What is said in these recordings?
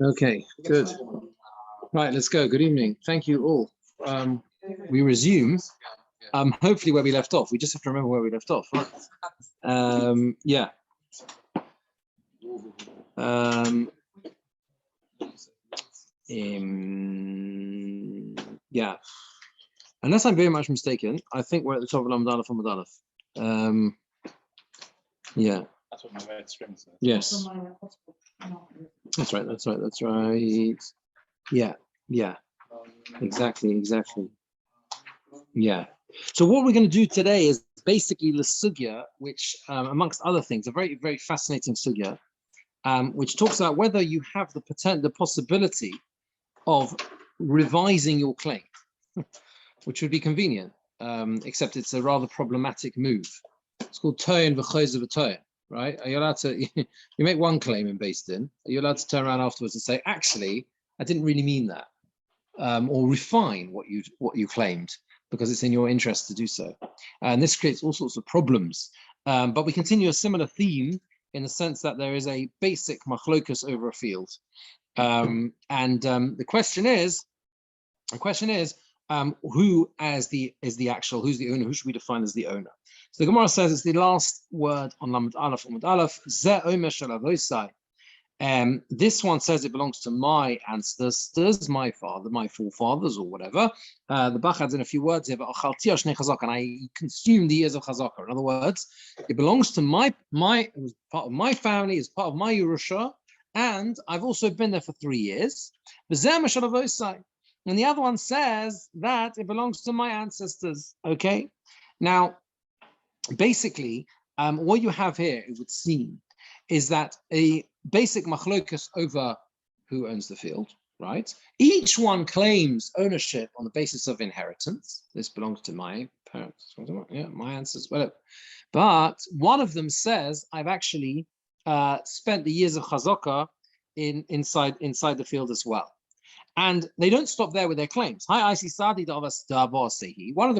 Okay, good. Right, let's go. Good evening. Thank you all. We resume, hopefully where we left off. We just have to remember where we left off. Yeah. Yeah. Unless I'm very much mistaken, I think we're at the top of Lamed Aleph and Aleph. Yeah. That's what my red string says. Yes. That's right. That's right. That's right. Yeah. Yeah. Exactly. Yeah. So what we're going to do today is basically the sugya, which, amongst other things, a very, very fascinating sugya, which talks about whether you have the possibility of revising your claim, which would be convenient, except it's a rather problematic move. It's called toyin v'chozer v'toyin, right? Are you allowed to? You make one claim in Beis Din. Are you allowed to turn around afterwards and say, actually, I didn't really mean that, or refine what you claimed, because it's in your interest to do so. And this creates all sorts of problems. But we continue a similar theme in the sense that there is a basic machlokus over a field. The question is, who is the owner? Who should we define as the owner? So the Gemora says it's the last word on Lamed Aleph Amud Aleph. Ze omer shel avosai. This one says it belongs to my ancestors, my father, my forefathers, or whatever. The Bach adds in a few words here, but and I consumed the years of chazaka. In other words, it belongs to my it was part of my family, it's part of my Yerusha, and I've also been there for 3 years. And the other one says that it belongs to my ancestors. Okay, now basically, what you have here, it would seem, is that a basic machlokus over who owns the field, right? Each one claims ownership on the basis of inheritance. This belongs to my parents, yeah, my ancestors, whatever. But one of them says, I've actually spent the years of chazaka inside the field as well. And they don't stop there with their claims. One of them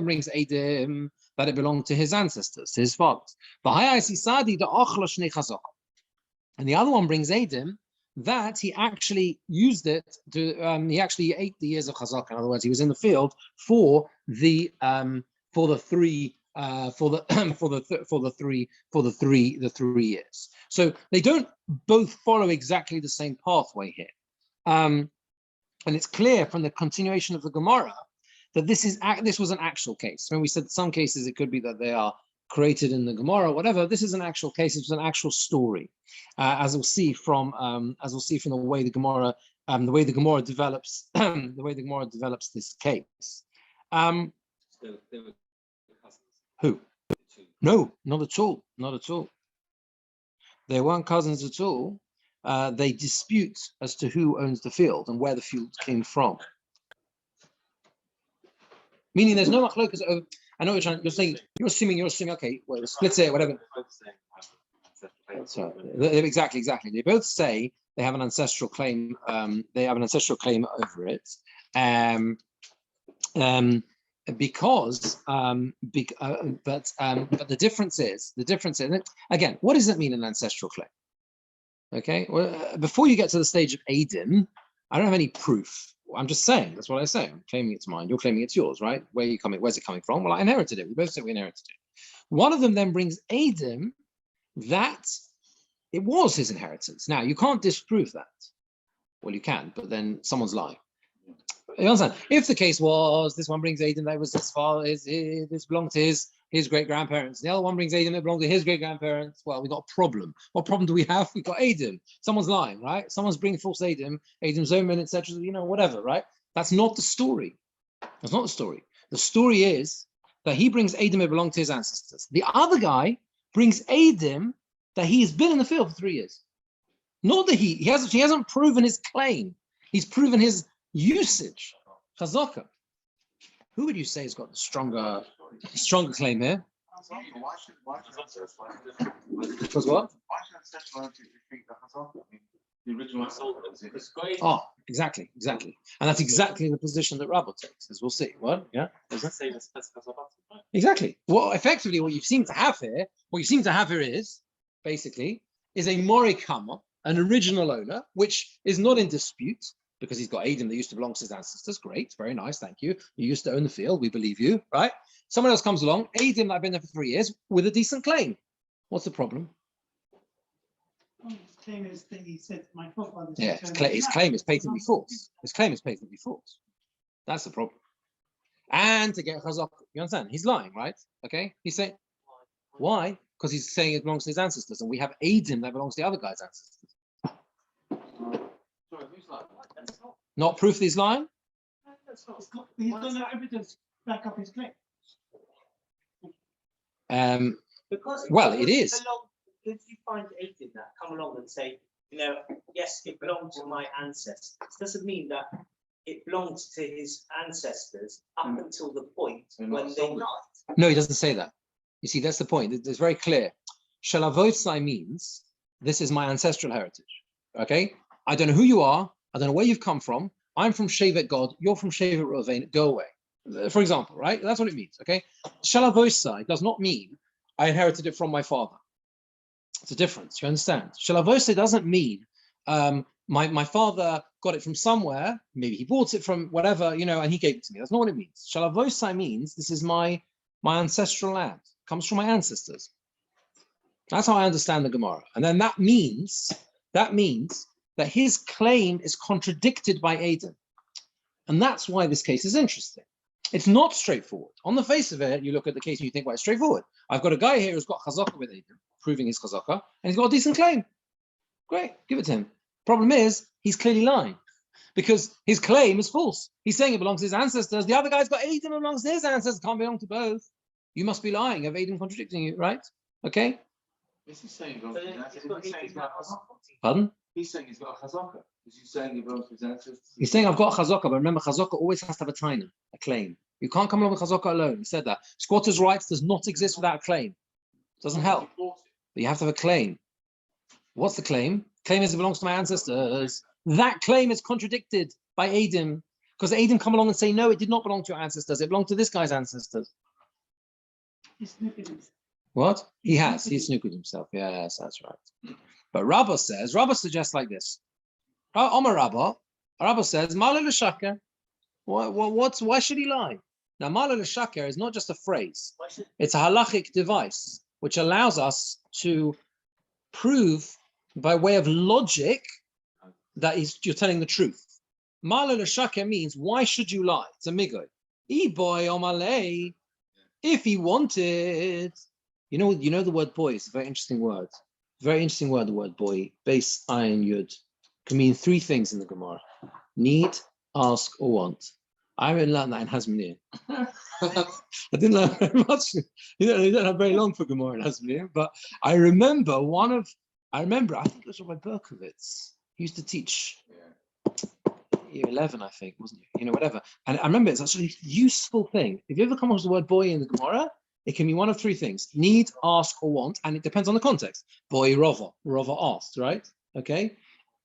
brings Eidim that it belonged to his ancestors, to his fathers. And the other one brings Eidim that he actually used it to. He actually ate the years of chazaka. In other words, he was in the field for the 3 years. So they don't both follow exactly the same pathway here. And it's clear from the continuation of the Gemora that this was an actual case. When we said some cases it could be that they are created in the Gemora, whatever. This is an actual case. It's an actual story, as we'll see from the way the Gemora develops this case. Who? No, not at all. Not at all. They weren't cousins at all. They dispute as to who owns the field and where the field came from. Meaning there's no machlokas over. I know you're saying, you're assuming, okay, well, split it, whatever. So, exactly. They both say they have an ancestral claim. They have an ancestral claim over it, because the difference is again, what does it mean, an ancestral claim? Okay, well, before you get to the stage of Eidim, I don't have any proof. I'm just saying, that's what I say. I'm claiming it's mine, you're claiming it's yours, right? Where's it coming from? Well, I inherited it. We both say we inherited it. One of them then brings Eidim that it was his inheritance. Now, you can't disprove that. Well, you can, but then someone's lying. You understand? If the case was, this one brings Eidim that was his father, this belonged to his great-grandparents. The other one brings Eidim that belonged to his great-grandparents. Well, we got a problem. What problem do we have? We got Eidim. Someone's lying, right? Someone's bringing false Eidim, Zoman, etc. Whatever, right? That's not the story. That's not the story. The story is that he brings Eidim that belong to his ancestors. The other guy brings Eidim that he has been in the field for 3 years. Not that he hasn't proven his claim. He's proven his usage. Chazaka. Who would you say has got the stronger claim here? Because what? The original soul is great. Oh, exactly. And that's exactly the position that Rabbi takes, as we'll see. What? Yeah? Exactly. Well, effectively, what you seem to have here is basically a morikama, an original owner, which is not in dispute because he's got Adam that used to belong to his ancestors. Great, very nice, thank you. You used to own the field, we believe you, right? Someone else comes along, Adam that I've been there for 3 years with a decent claim. What's the problem? His claim is that he said my forefathers. Yeah, his claim is patently false. His claim is patently false. That's the problem. And to get chazak, you understand? He's lying, right? Okay, he's saying why? Because he's saying it belongs to his ancestors, and we have Adam that belongs to the other guy's ancestors. Sorry, who's like that? Not proof that he's lying? He's got no evidence to back up his claim. Because Well, it is. If you find Adam that come along and say, yes, it belonged to my ancestors, doesn't mean that it belonged to his ancestors up until the point when they died. No, he doesn't say that. You see, that's the point. It's very clear. Shalavosai means this is my ancestral heritage. Okay? I don't know who you are. I don't know where you've come from. I'm from Shevet God. You're from Shevet Reuven. Go away. For example, right? That's what it means. Okay? Shalavosai does not mean I inherited it from my father. It's a difference. You understand? Shalavosai doesn't mean my father got it from somewhere. Maybe he bought it from whatever, and he gave it to me. That's not what it means. Shalavosai means this is my ancestral land. It comes from my ancestors. That's how I understand the Gemara. And then that means that his claim is contradicted by Adam. And that's why this case is interesting. It's not straightforward. On the face of it, you look at the case and you think, well, it's straightforward. I've got a guy here who's got chazaka with Adam, proving his chazaka, and he's got a decent claim. Great, give it to him. Problem is, he's clearly lying because his claim is false. He's saying it belongs to his ancestors. The other guy's got Adam belongs to his ancestors. Can't belong to both. You must be lying. Have Adam contradicting you, right? Okay. Is he saying he belongs to his ancestors? Pardon? He's saying he's got a chazaka. Is he saying he belongs to his ancestors? He's saying I've got a chazaka, but remember, chazaka always has to have a taina, a claim. You can't come along with chazaka alone. He said that. Squatter's rights does not exist without a claim. Doesn't help. But you have to have a claim. What's the claim? Claim is it belongs to my ancestors. That claim is contradicted by Adam, because Adam come along and say, no, it did not belong to your ancestors. It belonged to this guy's ancestors. What? He snookered himself. Yes, that's right. But Rabbah suggests like this. Omar Rabbah says, Mala l'shaker. Why should he lie? Now, Mala l'shaker is not just a phrase. It's a halachic device, which allows us to prove by way of logic that you're telling the truth. Mala l'shaker means, why should you lie? It's a migoy. Boy omalei, if he wanted. You know the word boy is a very interesting word. Very interesting word, the word boy. Base, ayin, yud. Can mean 3 things in the Gemara. Need, ask, or want. I haven't learned that in Hasmonir. I didn't learn very much. You don't have very long for Gemara in Hasmonir, but I remember I think it was Rabbi Berkovitz. He used to teach year 11, I think, wasn't it? Whatever. And I remember it's actually a useful thing. If you ever come across the word boy in the Gemara, it can be one of 3 things: need, ask, or want, and it depends on the context. Boy, Rava asked, right? Okay.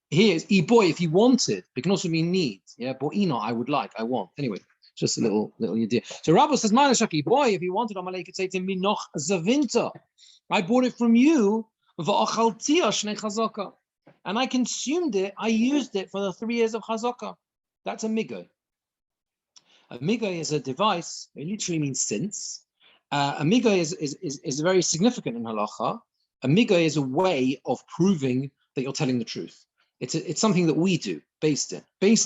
Here's boy if he wanted. It can also mean need. Yeah, boina, I would like, I want. Anyway, just a little idea. So Rabbi says, Malashaki, boy, if he wanted, Amalek could say to him, Minoch Zavinta. I bought it from you, va'achaltia shnei chazaka. And I consumed it, I used it for the 3 years of chazaka. That's a migoy. A migoy is a device, it literally means since. A migoy is very significant in halacha. A migoy is a way of proving that you're telling the truth. It's something that we do, based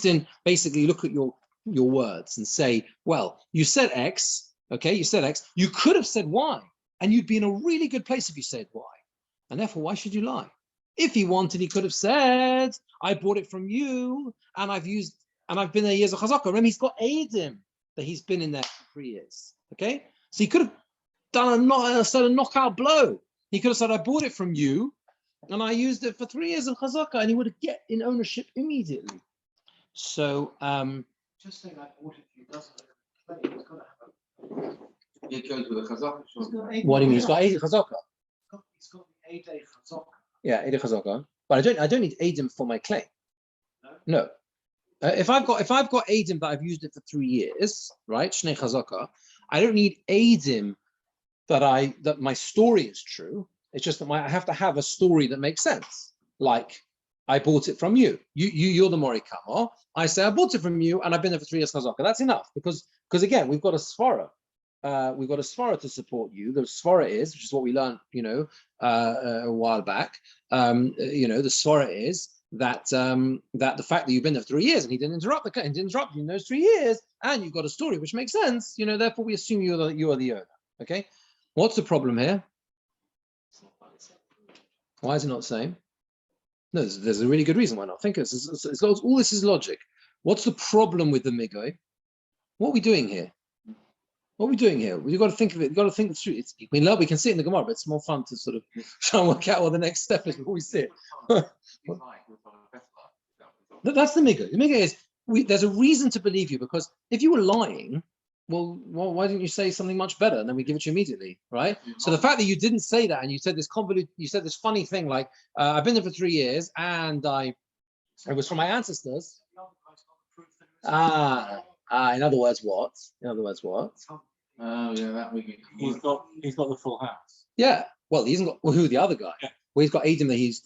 in basically look at your words and say, well, you said X, okay, you said X, you could have said Y, and you'd be in a really good place if you said Y. And therefore, why should you lie? If he wanted, he could have said, I bought it from you, and I've been there years of chazaka. Remember, he's got Adam that he's been in there for 3 years. Okay? So he could have done a knockout blow. He could have said, I bought it from you, and I used it for 3 years of chazaka, and he would have get in ownership immediately. So just saying I bought it from you doesn't look like it's got to have It goes with a chazaka. what do you mean? He's got Adam chazaka. It's got the 8-day chazaka. Yeah, Adam chazaka. But I don't need Adam for my claim. No. If I've got Adam that I've used it for 3 years, right? Shnei chazaka. I don't need Adam that my story is true. It's just that I have to have a story that makes sense. Like I bought it from you. You're the Mori Kamo. I say I bought it from you, and I've been there for 3 years chazaka. That's enough because again, we've got a svara. We've got a svara to support you. The svara is, which is what we learned, a while back. The svara is that that the fact that you've been there for 3 years and he didn't interrupt you in those 3 years, and you've got a story which makes sense. Therefore we assume you are the owner. Okay, what's the problem here? Why is it not the same? No, there's a really good reason why not. Think all this is logic. What's the problem with the migoy? What are we doing here? We've got to think of it. We've got to think through it. We can see it in the Gemora, but it's more fun to sort of try and work out what the next step is before we see it. That's the migoy. The migoy is there's a reason to believe you, because if you were lying, well, why didn't you say something much better? And then we give it to you immediately, right? So the fact that you didn't say that and you said this funny thing like, I've been there for 3 years and it was from my ancestors. In other words, what? Oh yeah, that we can. He's got the full house. Yeah. Well, he hasn't got. Well, who the other guy? Yeah. Well, he's got Adam that he's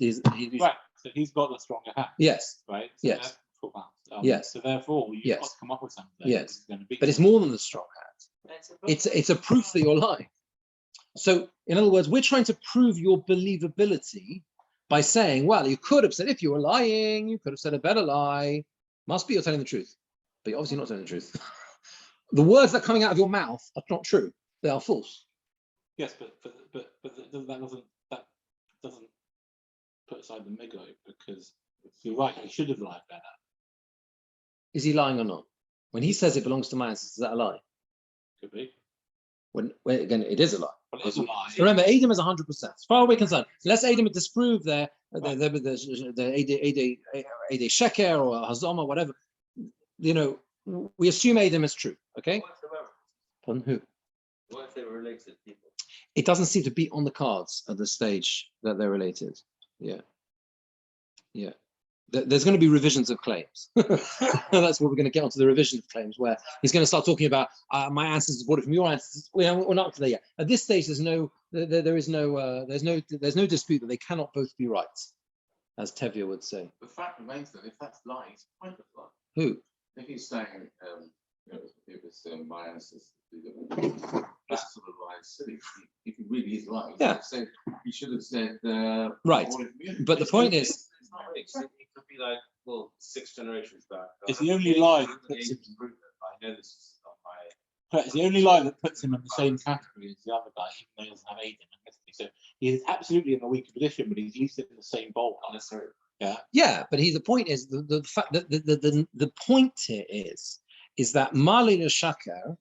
right. So he's got the stronger house. Yes. Right. So Yes. that's full house. Yes. So therefore, you've got to come up with something. Yes. Going to be. But it's more than the strong hand. It's a proof that you're lying. So, in other words, we're trying to prove your believability by saying, well, you could have said, if you were lying, you could have said a better lie. Must be you're telling the truth, but you're obviously not telling the truth. The words that are coming out of your mouth are not true; they are false. Yes, but that doesn't put aside the migo, because you're right. He should have lied better. Is he lying or not? When he says it belongs to my ancestors, is that a lie? Could be. When again, it is a lie. Well, it's a lie. Remember, Adam is 100%. As far as we're concerned, unless Adam disprove the Ade Sheker or Hazom or whatever, we assume Adam is true. Okay. On who? What if they were related people? It doesn't seem to be on the cards at this stage that they're related. Yeah. There's going to be revisions of claims. That's what we're going to get onto, the revision of claims, where he's going to start talking about my ancestors bought it from your ancestors. We're not up to there yet. At this stage, there's no dispute that they cannot both be right, as Tevye would say. The fact remains that if that's lying, it's a point of lie. Who? If he's saying it was my ancestors, that's sort of lying silly. If he really is lying, he should have said right. But the point is, it's not really. It could be like 6 generations back. It's the only lie that puts him. I know this is not my. It's the only lie that puts him in the same category as the other guy, even though he doesn't have Aiden. So he's absolutely in a weaker position, but he's at least in the same bowl. Not necessarily. Yeah, but the point is the fact that the point here is that Mali L'Shaka,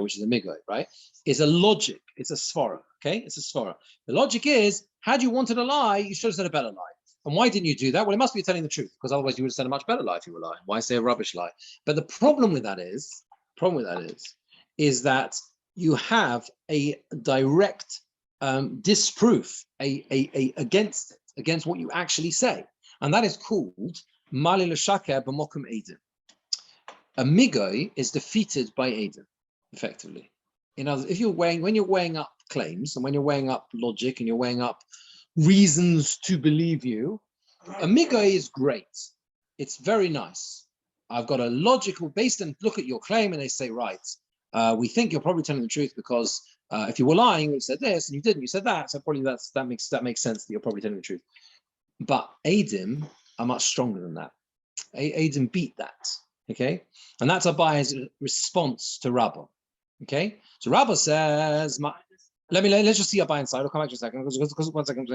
which is a migoy, right, is a logic. It's a svara. Okay, it's a svara. The logic is, had you wanted a lie, you should have said a better lie. And why didn't you do that? Well, it must be telling the truth, because otherwise you would have said a much better lie if you were lying. Why say a rubbish lie? But the problem with that is that you have a direct disproof against what you actually say, and that is called Mali L'Shaka b'mokum Eidim. A migoy is defeated by Eidim, effectively. In other, when you're weighing up claims and when you're weighing up logic and you're weighing up reasons to believe you, a migoy is great. It's very nice. I've got a logical based and look at your claim, and they say, right, we think you're probably telling the truth, because if you were lying, you said this and you didn't, you said that. So probably that makes sense that you're probably telling the truth. But Eidim are much stronger than that. Eidim beat that. Okay, and that's Abaye's response to Rabbah. Okay, so Rabbah says, let's just see Abaye inside. I'll come back to a second. Because 1 second.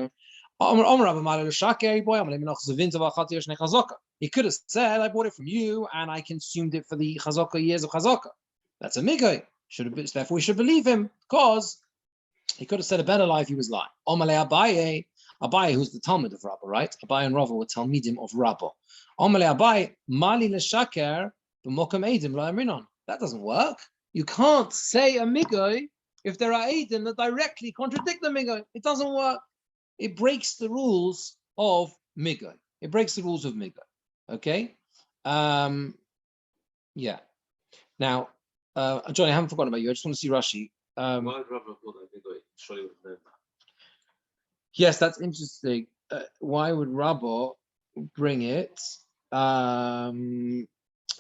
He could have said, I bought it from you and I consumed it for the chazaka years of chazaka. That's a migoy. Therefore we should believe him, because he could have said a better lie if he was lying. Abaye, who's the Talmud of Rabbah, right? Abaye and Rabbah were Talmidim of Rabbah. Abaye, Mali L'Shaker b'mokum Eidim lo yamrinon. That doesn't work. You can't say a migoy if there are Eidim that directly contradict the migoy. It doesn't work. It breaks the rules of migoy. Okay. Yeah. Now, Johnny, I haven't forgotten about you. I just want to see Rashi. Why would Rabbi call that migoy? Surely would know that. Yes, that's interesting. Why would Rabbi bring it.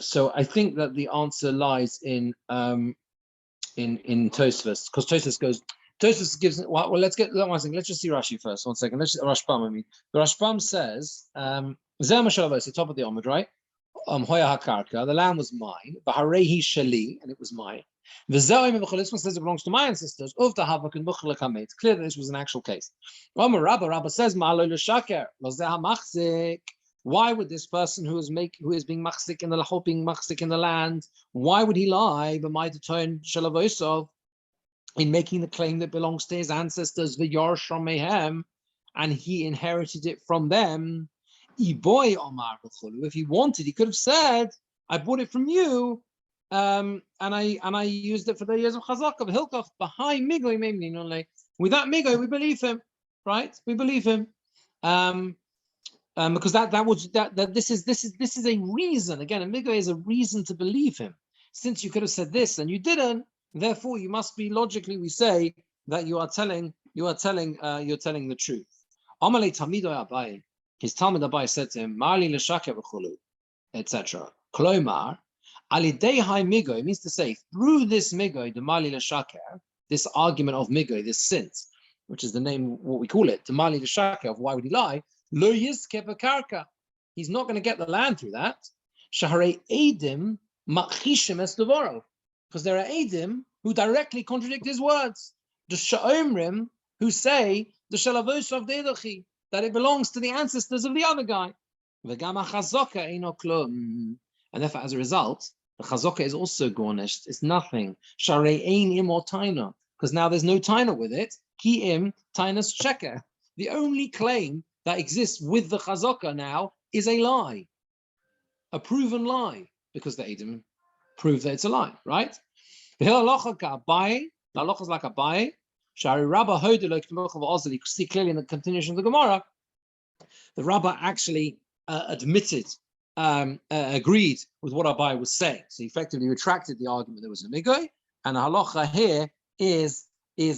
So I think that the answer lies in Tosfos, because Tosfos gives well, let's get that one thing. Let's just see Rashi first. 1 second. Let's Rashbam. I mean, the Rashbam says, the top of the Omid, right? Hoya Hakarka, the land was mine, Baharehi Shali, and it was mine. The Zoim says it belongs to my ancestors. It's clear that this was an actual case. Rabba says, why would this person who is being machzik in the land, why would he lie? In making the claim that belongs to his ancestors, the Yarsham Mehem, and he inherited it from them. If he wanted, he could have said, "I bought it from you, and I used it for the years of Chazak of Hilkach behind Migoy." With that Migoy, we believe him, right? We believe him, because this is a reason. Again, a Migoy is a reason to believe him. Since you could have said this and you didn't, therefore you must be logically. We say that you are telling the truth. Amalei Tamidoy Abai. His Talmud Abai said to him, "Mali l'shaker v'chulu," etc. Klomar, alidei hai migoy means to say through this migoy, the mali l'shaker, this argument of migoy, this sins, which is the name, what we call it, the mali l'shaker of why would he lie? Lo yizke b'karka. He's not going to get the land through that. Shaharei edim machishim es devoro, because there are edim who directly contradict his words. The sha'omrim who say the shalavos of dedochi, that it belongs to the ancestors of the other guy. And therefore, as a result, the chazaka is also garnished. It's nothing. Because now there's no taina with it. Ki'im tainas sheker. The only claim that exists with the chazaka now is a lie. A proven lie. Because the Edom prove that it's a lie, right? The halacha is like a baye. You see clearly in the continuation of the Gemora, the Rabbah actually admitted, agreed with what Abai was saying. So he effectively retracted the argument there was a migoy, and the halacha here is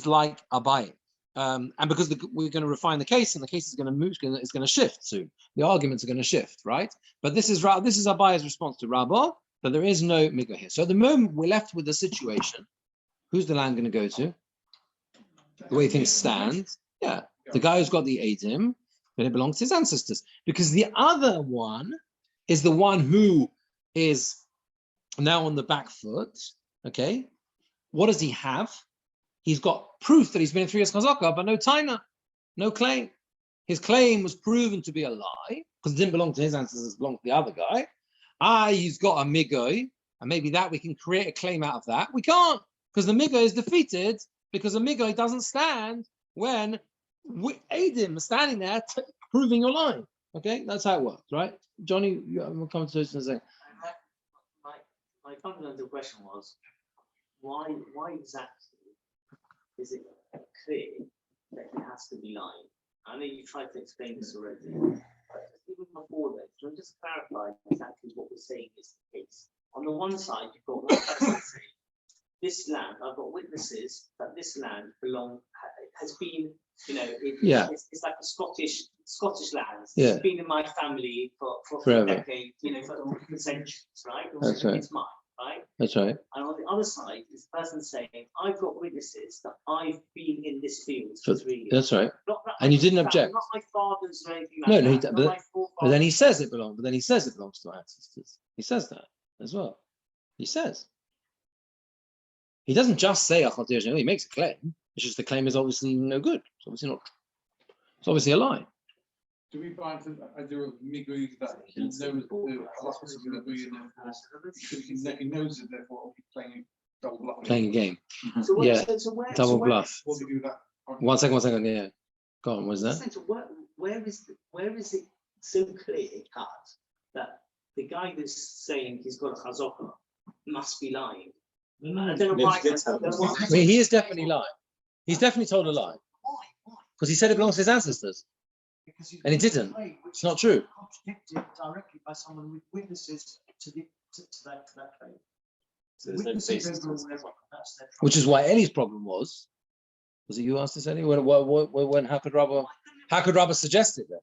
like Abai. And because we're going to refine the case, and the case is going to move, it's going to shift soon. The arguments are going to shift, right? But this is Abai's response to Rabbah, that there is no migoy here. So at the moment we're left with the situation. Who's the land going to go to? The way things stand, the guy who's got the Edim, then it belongs to his ancestors. Because the other one is the one who is now on the back foot. Okay, what does he have? He's got proof that he's been in 3 years chazaka, but no taina, no claim. His claim was proven to be a lie because it didn't belong to his ancestors; it belonged to the other guy. He's got a migoy, and maybe that we can create a claim out of that. We can't, because the migoy is defeated. Because a migoy doesn't stand when Edim is standing there proving your line. Okay, that's how it works, right? Johnny, we'll come to this in a second. My fundamental question was, why exactly is it clear that he has to be lying? I know you tried to explain this already, but even before that, can you just clarify exactly what we're saying is the case? On the one side, you've got one person saying, this land, I've got witnesses that this land has been, it's like a Scottish land. Yeah. It's been in my family for Forever. decades, for centuries, right? That's right. It's mine, right? That's right. And on the other side is the person saying, I've got witnesses that I've been in this field for 3 years. That's right. And you didn't object. Not my father's or anything like that. But then he says it belongs. But then he says it belongs to our ancestors. He says that as well. He says. He doesn't just say he makes a claim. It's just the claim is obviously no good. It's obviously not. It's obviously a lie. Do we buy into the idea of migoy that he knows the halacha is going to be in there? He knows it, therefore he's playing double bluff. Playing a game. So Double bluff. What do we do that? 1 second. Yeah. Go on. What's that? So where is it so clear cut that the guy that's saying he's got a chazaka must be lying? I don't know why. I mean, he is definitely lying. He's definitely told a lie. Why? Because he said it belongs to his ancestors. Because And he didn't. It's not true. Contradicted directly by someone with witnesses to that claim. So there's no Witnesses basis. over whatever, that's their Which is why Eli's problem was it you asked this, Eli? How could Rabbi suggest it then?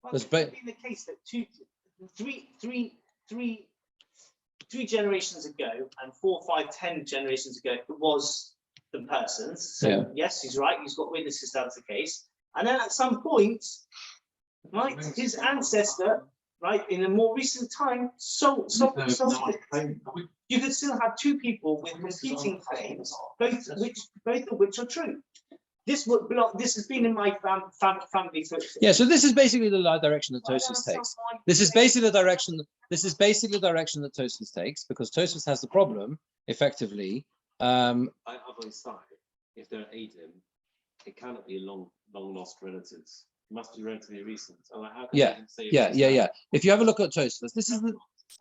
Well, That's it could be the case that three generations ago and 4, 5, 10 generations ago, it was the person's. So Yeah. yes, he's right. He's got witnesses that's the case. And then at some point, right, his ancestor, right, in a more recent time, sold. You could still have two people with competing claims, both of which are true. This would belong. This has been in my family for. Yeah, so this is basically the direction that Tosfos takes. This is basically the direction. This is basically the direction that Tosfos takes, because Tosfos has the problem, effectively. On other side, if they're Adim, it cannot be long lost relatives. It must be relatively recent. So like, how can Yeah, Adim say yeah. If you have a look at Tosfos, this is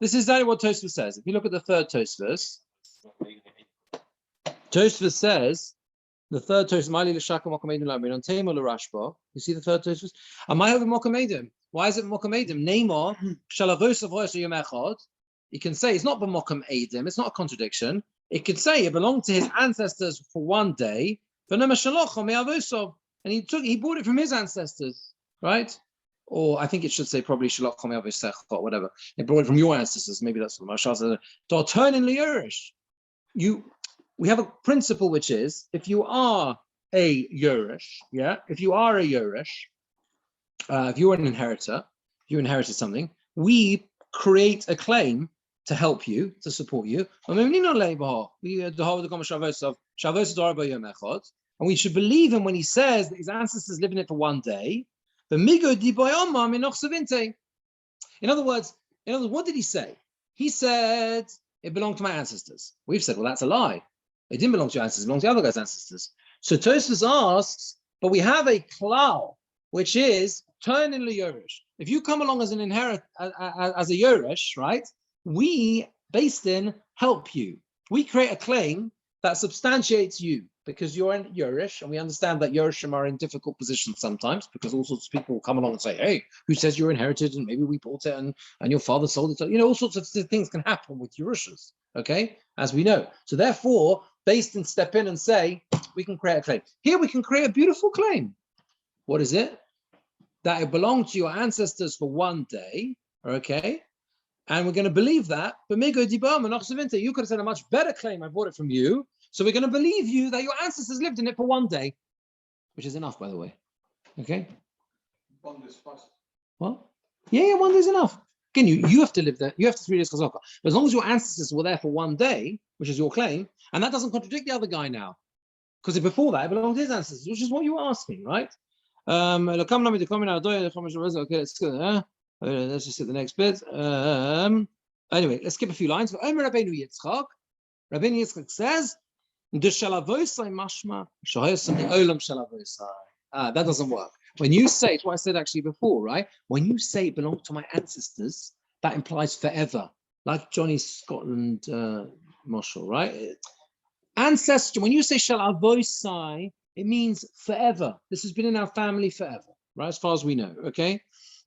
exactly what Tosfos says. If you look at the third Tosfos, Tosfos says. The third Tosfos, Mali l'shaka mokamedim lamin on Tema l'rashba. You see the third Tosfos? Amai have mokamedim. Why is it mokamedim? Neymar shalavos of voice yom echad. You can say it's not b'mokam edim. It's not a contradiction. It could say it belonged to his ancestors for one day. And he bought it from his ancestors, right? Or I think it should say probably shalach me'avosech or whatever. It brought it from your ancestors. Maybe that's what Mashal said. To turn in liurish. We have a principle which is, if you are a Yerush, if you are a Yerush, if you are an inheritor, if you inherited something, we create a claim to help you, to support you. And we should believe him when he says that his ancestors lived in it for one day. In other words, what did he say? He said, it belonged to my ancestors. We've said, well, that's a lie. It didn't belong to your ancestors, it belonged to the other guy's ancestors. So Tosfos asks, but we have a klal, which is turn in Yerush. If you come along as an as a Yerush, right? We, based in, help you. We create a claim that substantiates you because you're in Yerush, and we understand that Yerushim are in difficult positions sometimes because all sorts of people will come along and say, hey, who says you're inherited and maybe we bought it and your father sold it. All sorts of things can happen with Yerushas, okay, as we know. So therefore, based in step in and say, we can create a claim. Here we can create a beautiful claim. What is it? That it belonged to your ancestors for one day, okay? And we're going to believe that. But you could have said a much better claim. I bought it from you. So we're going to believe you that your ancestors lived in it for one day, which is enough, by the way. Okay? One day fast. What? Yeah, 1 day is enough. Again, you have to live there. You have to 3 days chazaka. But as long as your ancestors were there for one day, which is your claim, and that doesn't contradict the other guy now, because before that it belonged to his ancestors, which is what you were asking, right? Okay, let's just hit the next bit. Anyway, let's skip a few lines. Rabbeinu Yitzchak says, that doesn't work. When you say, it's what I said actually before, right? When you say it belonged to my ancestors, that implies forever, like Johnny Scotland Marshall, right? Ancestor, when you say shall avoisai, it means forever. This has been in our family forever, right? As far as we know, okay?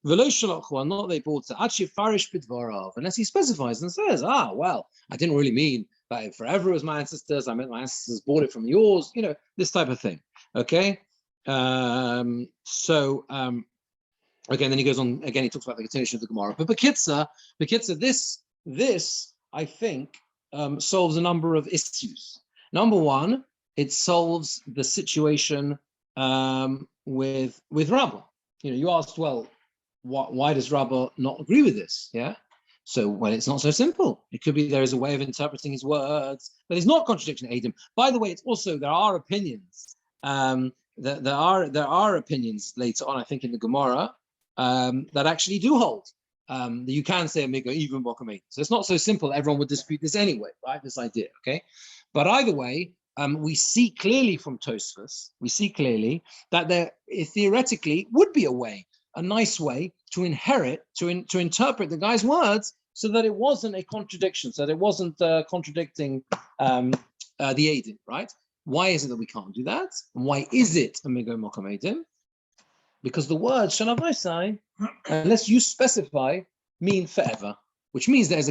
Not they bought it, unless he specifies and says, well, I didn't really mean that forever was my ancestors, I meant my ancestors bought it from yours, this type of thing, okay? Again, then he goes on, again, he talks about the continuation of the Gemora. But Bekitza, this, I think, solves a number of issues. Number one, it solves the situation with Rabbah. You asked, well, why does Rabbah not agree with this? Yeah. So, well, it's not so simple. It could be there is a way of interpreting his words, but it's not contradiction to Adam. By the way, it's also there are opinions. There are opinions later on, I think, in the Gemora that actually do hold that you can say a migo even bokamei. So it's not so simple. Everyone would dispute this anyway, right? This idea, okay? But either way, we see clearly from Tosfos, that there theoretically would be a nice way to inherit, to interpret the guy's words so that it wasn't a contradiction, so that it wasn't contradicting the Eidim, right? Why is it that we can't do that? And why is it a migo mokum Eidim? Because the word shalavosai, unless you specify, mean forever, which means there is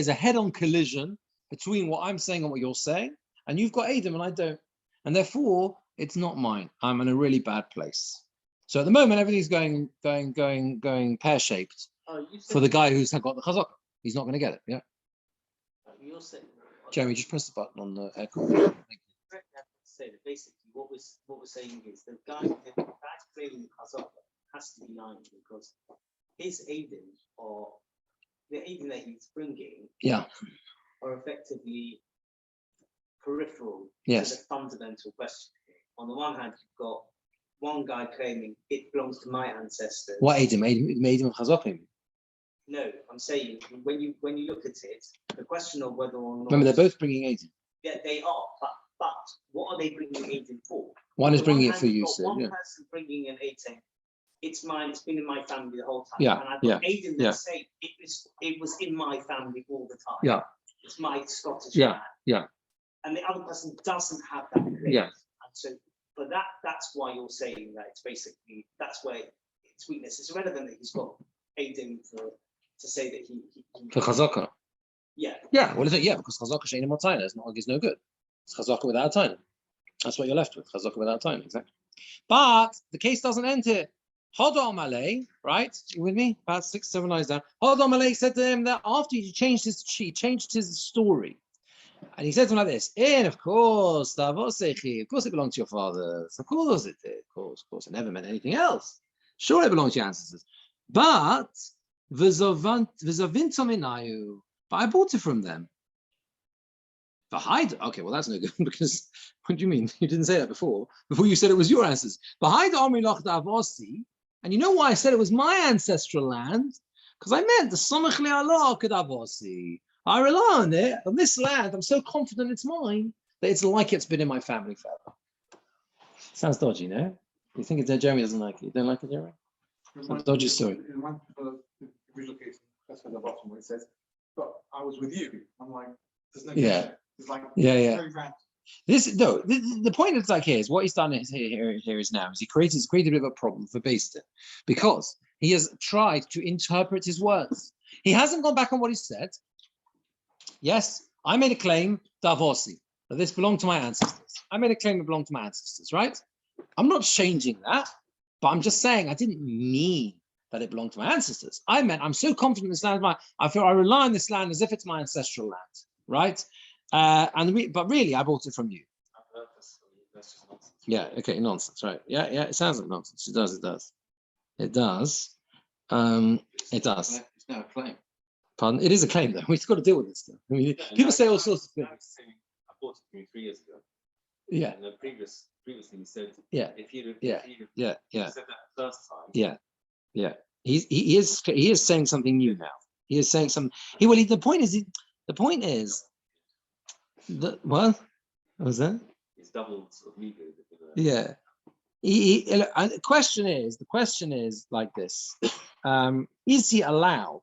a head-on collision between what I'm saying and what you're saying, and you've got Eidim and I don't, and therefore it's not mine. I'm in a really bad place. So at the moment, everything's going pear-shaped Oh, you said for the guy who's got the chazaka. He's not going to get it. Yeah. you're saying. Jeremy, just press the button on the aircon. Correct, I have to say that basically what we're saying is the guy's claiming the Chazaka has to be lying because his Aiden or the Aiden that he's bringing Yeah. are effectively peripheral Yes. to the fundamental question. On the one hand, you've got one guy claiming it belongs to my ancestors. What Adam? Adam of chazaka. No, I'm saying when you look at it, the question of whether or not Remember, they're both bringing Adam. yeah, they are, but what are they bringing Aiden for? One is On the bringing it hand, for you've you, got sir. one Yeah. person bringing an Aiden. It's mine. It's been in my family the whole time. Yeah, And I've yeah, got Aiden that yeah. say it was in my family all the time. Yeah. It's my Scottish Yeah, man. yeah. And the other person doesn't have that. Claim. Yeah. And so, but that's why you're saying that it's basically that's where it's weakness. It's irrelevant that he's got Aiden to say that he For chazaka. yeah. Yeah. What is it? Yeah, because chazaka she'ain't more tiny. It's not like it's no good. It's chazaka without tiny. That's what you're left with. Chazaka without tiny. Exactly. But the case doesn't end here. Hodor Malay, right? You with me? About 6-7 lines down. Hodor Malay said to him that after he changed his story. And he said to him like this, and of course, it belonged to your fathers. Of course it did. Of course. It never meant anything else. Sure, it belonged to your ancestors. But but I bought it from them. Okay, well, that's no good because what do you mean? You didn't say that before. Before you said it was your ancestors. And you know why I said it was my ancestral land? Because I meant the Samach Le'allah Kedavosi. I rely on it, on this land. I'm so confident it's mine that it's like it's been in my family forever. Sounds dodgy, no? You think it's Jeremy doesn't like it? You don't like it, Jeremy? It's a dodgy story. If we look at that's at the bottom where it says, but I was with you. I'm like, there's no Yeah. connection. It's like Yeah. very random. The point is like here is what he's done here is now is he created a bit of a problem for Bastin because he has tried to interpret his words. He hasn't gone back on what he said. Yes, I made a claim, Davosi, that this belonged to my ancestors. I made a claim it belonged to my ancestors, right? I'm not changing that, but I'm just saying I didn't mean that it belonged to my ancestors. I meant I'm so confident in this land, I feel I rely on this land as if it's my ancestral land, right? But really, I bought it from you. That's just nonsense. Yeah. Okay. Nonsense. Right. Yeah. It sounds like nonsense. It does. It does. It does. It's now a claim. Pardon. It is a claim, though. We've got to deal with this stuff. I mean, Yeah, people no, say all I- sorts of I things. was saying, I bought it from you 3 years ago. Yeah. And then previously he said, Yeah. if you'd Yeah. said that first time, Yeah. He is saying something new now. He is saying something. The point is that what was that? it's doubled sort of legal. Yeah. And the question is like this. Is he allowed,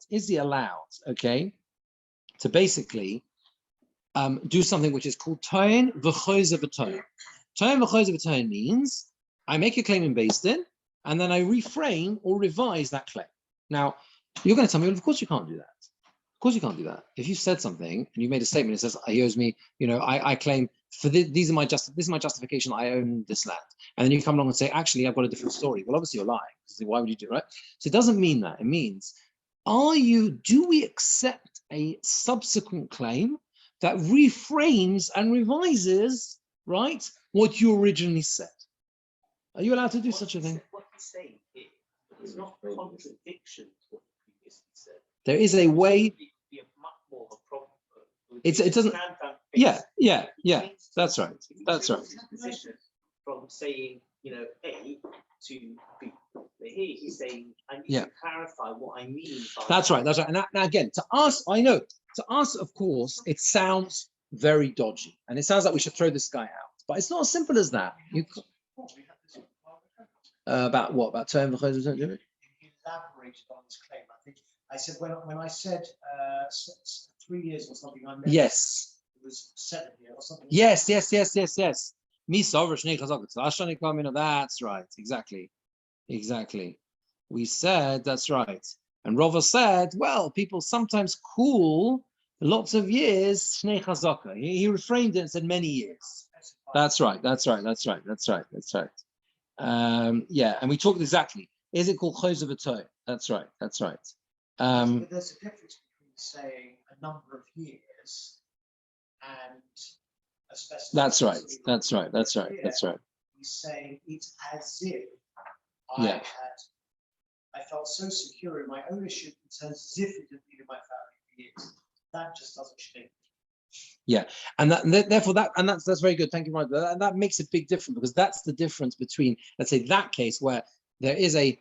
okay, to basically do something which is called Toin V'chozer B'Toin. Toin V'chozer B'Toin means I make a claim in Bastin and then I reframe or revise that claim. Now, you're going to tell me, well, of course you can't do that. Of course you can't do that. If you said something and you made a statement, it says, he owes me, I claim for this is my justification, I own this land. And then you come along and say, actually, I've got a different story. Well, obviously you're lying. Why would you do it, right? So it doesn't mean that. It means, do we accept a subsequent claim that reframes and revises, right, what you originally said? Are you allowed to do such a thing? What he's saying here is not a contradiction to what he previously said. There is a way. It would be a much more of a problem. It doesn't. Yeah. That's right. That's right. Position from saying, A to B. But here he's saying, I need to clarify what I mean by That's right. And now again, to us, of course, it sounds very dodgy, and it sounds like we should throw this guy out. But it's not as simple as that. About what? About term? He elaborated on his claim. I think I said when I said 3 years or something, I meant yes. it was 7 years or something. Yes. That's right. Exactly. We said that's right. And Rava said, well, people sometimes call lots of years Shnei Chazaka. He reframed it and said many years. That's right. Yeah, and we talked exactly. Is it called Chos of a toe? That's right. That's right. But there's a difference between saying a number of years and a specific. That's right. That's right. That's right. Here, That's right. He's saying it's as if Yeah. I felt so secure in my ownership, it's as if it had been in my family for years. That just doesn't shake. And therefore that's very good. Thank you, Mike. That makes a big difference, because that's the difference between, let's say, that case where there is a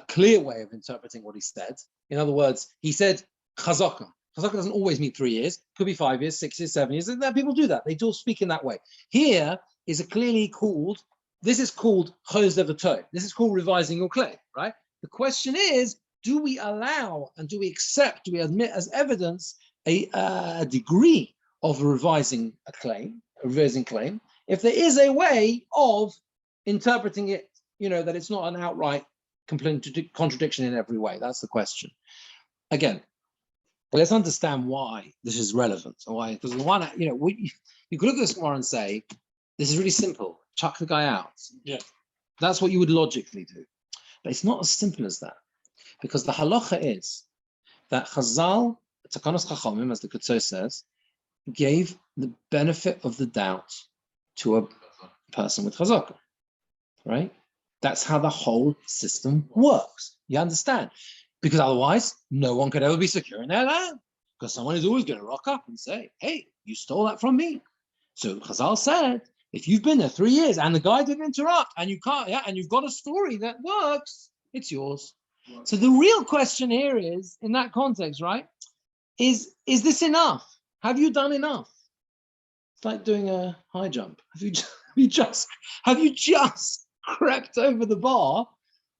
clear way of interpreting what he said. In other words, he said chazaka. Chazaka doesn't always mean 3 years. Could be 5 years, 6 years, 7 years. And that people do that. They do speak in that way. Here is a clearly called. This is called chos levato. This is called revising your claim, right? The question is, do we allow and do we accept, do we admit as evidence a degree of revising a claim, a revising claim, if there is a way of interpreting it, that it's not an outright complete contradiction in every way? That's the question. Again, let's understand why this is relevant. Why? Because the one, you could look at this Gemora and say, this is really simple. Chuck the guy out. Yeah. That's what you would logically do. But it's not as simple as that. Because the halacha is that Chazal, Takanos Chachamim, as the Ketzo says, gave the benefit of the doubt to a person with chazaka, right? That's how the whole system works. You understand? Because otherwise, no one could ever be secure in their land. Because someone is always going to rock up and say, hey, you stole that from me. So Chazal said, if you've been there 3 years and the guy didn't interrupt and you can't, and you've got a story that works, it's yours. So the real question here is, in that context, right? Is this enough? Have you done enough? It's like doing a high jump. Have you just crept over the bar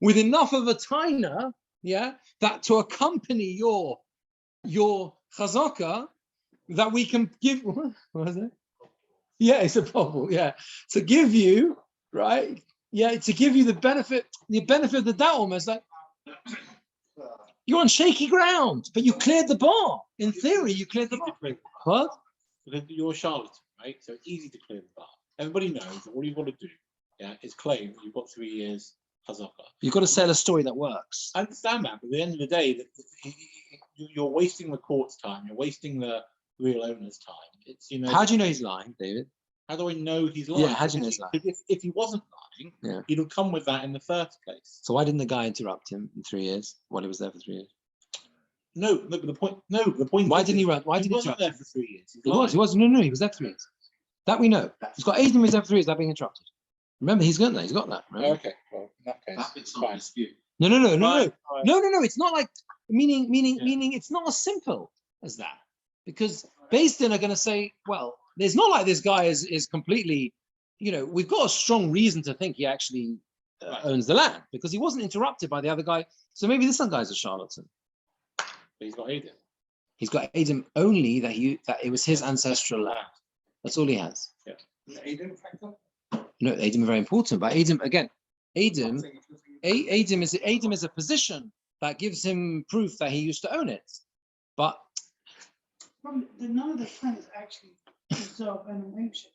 with enough of a taina, that to accompany your chazaka, that we can give? What is it? Yeah, it's a bubble. Yeah, to give you, right? Yeah, to give you the benefit of the doubt, almost like you're on shaky ground, but you cleared the bar. In theory, you cleared the bar. What? Because you're a charlatan, right? So it's easy to clear the bar. Everybody knows that all you've got to do, is claim that you've got 3 years chazaka. You've got to sell a story that works. I understand that, but at the end of the day, you're wasting the court's time. You're wasting the real owner's time. It's How do you know he's lying, David? How do I know he's lying? Yeah, how do you know he's lying? If he wasn't lying, he'd have come with that in the first place. So why didn't the guy interrupt him in 3 years while he was there for 3 years? No, but the point. Why didn't he run? Why he didn't he wasn't interrupt there him? for 3 years? He was. No, he was there for 3 years. That we know. He's got 8 of his there for 3 years. That being interrupted. Remember, he's got that. He's got that. Remember? Okay, well, in that case, That bit's not dispute. No. Fine. It's not like meaning. It's not as simple as that, because Beis Din are going to say, well, there's not like this guy is completely, we've got a strong reason to think he actually owns the land because he wasn't interrupted by the other guy. So maybe this other guy's a charlatan. But he's got Aiden. He's got Adam only that it was his ancestral land. That's all he has. Yeah. Is Aiden a factor? No, Adam is very important, but Adam is a position that gives him proof that he used to own it. But none of the tanners actually deserve any ownership.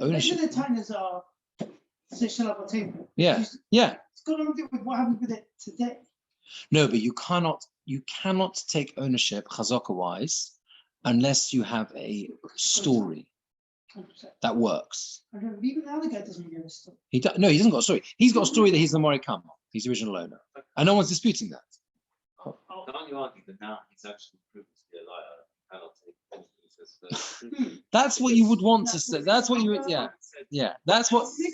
Ownership. None of the tanners are position of a table. Yeah. It's got nothing to do with what happens with it today. No, but you cannot take ownership chazaka wise unless you have a story 100%. that works. Even the other guy doesn't give a story. He doesn't got a story. He's got a story that he's the Mori Kama. He's the original owner, and no one's disputing that. Can't you argue that now he's actually proven to be a liar? Cannot take anything as That's what you would want to say. That's what you would. Yeah. That's what. He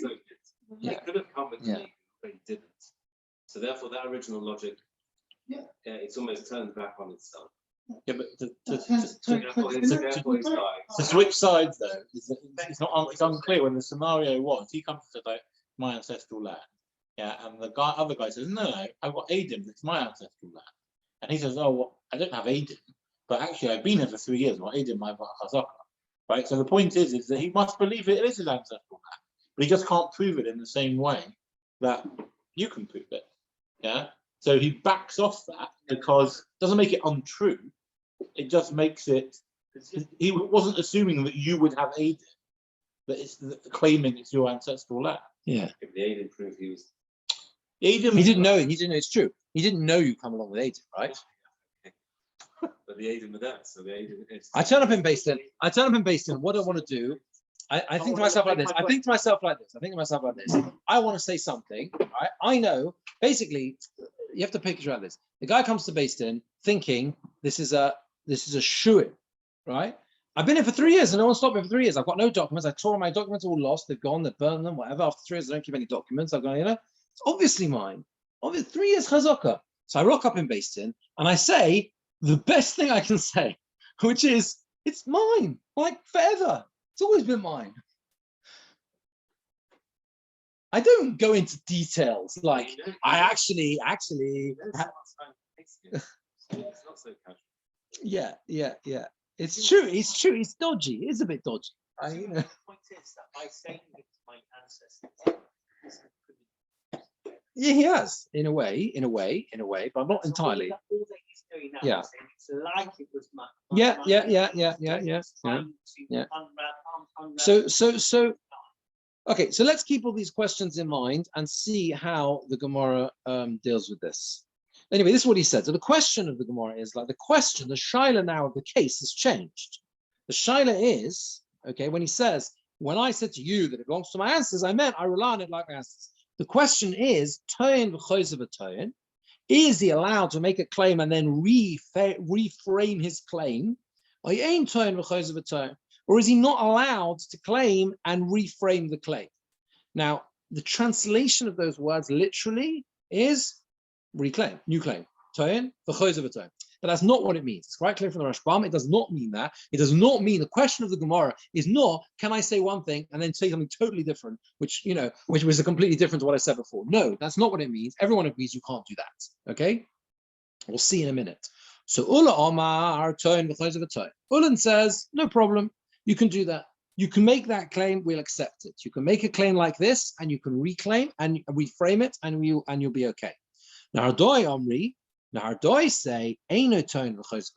could have come with Yeah. me, but he didn't. So therefore, that original logic, it's almost turned back on itself. Yeah, but Therefore, he's lying. to switch sides though, it's unclear when the scenario was he comes to like my ancestral land, and the other guy says, no, I've got Aiden, it's my ancestral land, and he says, oh, well, I don't have Aiden, but actually I've been here for 3 years, well, Aiden, my chazaka, right? So the point is that he must believe it is his ancestral land, but he just can't prove it in the same way that you can prove it, So he backs off that because it doesn't make it untrue. It just makes it. He wasn't assuming that you would have Aiden, that it's claiming it's your ancestral land. Yeah. If the Aiden proof he was. He didn't know it. He didn't know it's true. He didn't know you come along with Aiden, right? But the Aiden with that, so the Aiden. I turn up in Basin. What I want to do, I think to myself like this. I think to myself like this. I want to say something. Right? I know. Basically, you have to picture out this. The guy comes to Basin thinking this is a shoo-in, right? I've been here for 3 years and no one stopped me for 3 years. I've got no documents. I tore my documents all lost. They've gone. They've burned them. Whatever. After 3 years, I don't keep any documents. I've gone. It's obviously mine. Obviously, 3 years chazaka. So I rock up in Basin and I say the best thing I can say, which is it's mine, like forever. It's always been mine. I don't go into details like I actually. It's not so casual. Yeah. It's true. It's dodgy. It's a bit dodgy. The point is that by saying it to my ancestors, Yeah, he has in a way, but not so entirely. All that he's doing now, Yeah. is saying it's like it was my. Yeah. Yeah. So okay, so let's keep all these questions in mind and see how the Gemara deals with this. Anyway, this is what he said. So the question of the Gemara is like the shaila now of the case has changed. The shaila is, okay, when he says, when I said to you that it belongs to my ancestors, I meant I rely on it like my ancestors. The question is, is he allowed to make a claim and then reframe his claim? Or is he not allowed to claim and reframe the claim? Now, the translation of those words literally is reclaim, new claim. But that's not what it means. It's quite clear from the Rashbam. It does not mean that. It does not mean the question of the Gemara is not, can I say one thing and then say something totally different, which was completely different to what I said before. No, that's not what it means. Everyone agrees you can't do that. Okay? We'll see in a minute. So Ula Omar, Ulan says, no problem. You can do that. You can make that claim, we'll accept it. You can make a claim like this and you can reclaim and reframe it and you'll be okay. Now Hardoi Omri, Hardoi say, Eino Toin v'chos.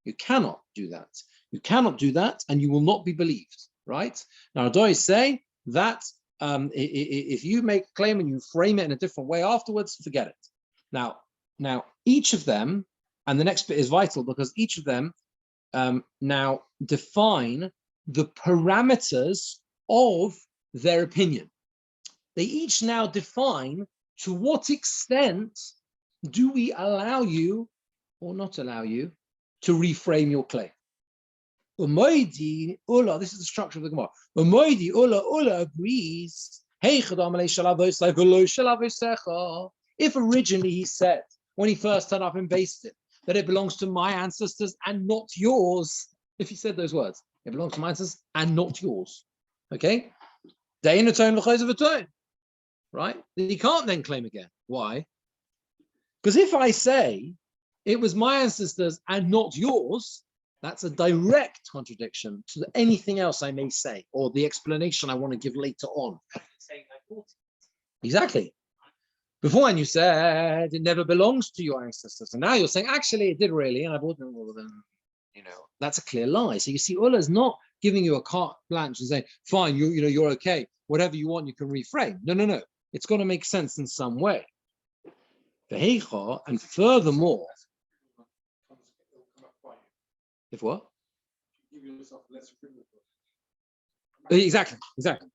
You cannot do that. You cannot do that, and you will not be believed. Right? Now Hardoi say that if you make a claim and you frame it in a different way afterwards, forget it. Now each of them, and the next bit is vital because each of them now define the parameters of their opinion. They each now define to what extent do we allow you or not allow you to reframe your claim. Umaydi Ula, this is the structure of the Gemara. Umaydi Ula agrees. If originally he said, when he first turned up and based it, that it belongs to my ancestors and not yours, if he said those words, it belongs to my ancestors and not yours. Okay? Right? He can't then claim again. Why? Because if I say it was my ancestors and not yours, that's a direct contradiction to anything else I may say or the explanation I want to give later on. Exactly. Beforehand you said it never belongs to your ancestors, and now you're saying actually it did really, and I bought them all of them. That's a clear lie. So you see, Ullah is not giving you a carte blanche and saying, fine, you're okay. Whatever you want, you can reframe. No. It's got to make sense in some way. And furthermore, if what? Exactly.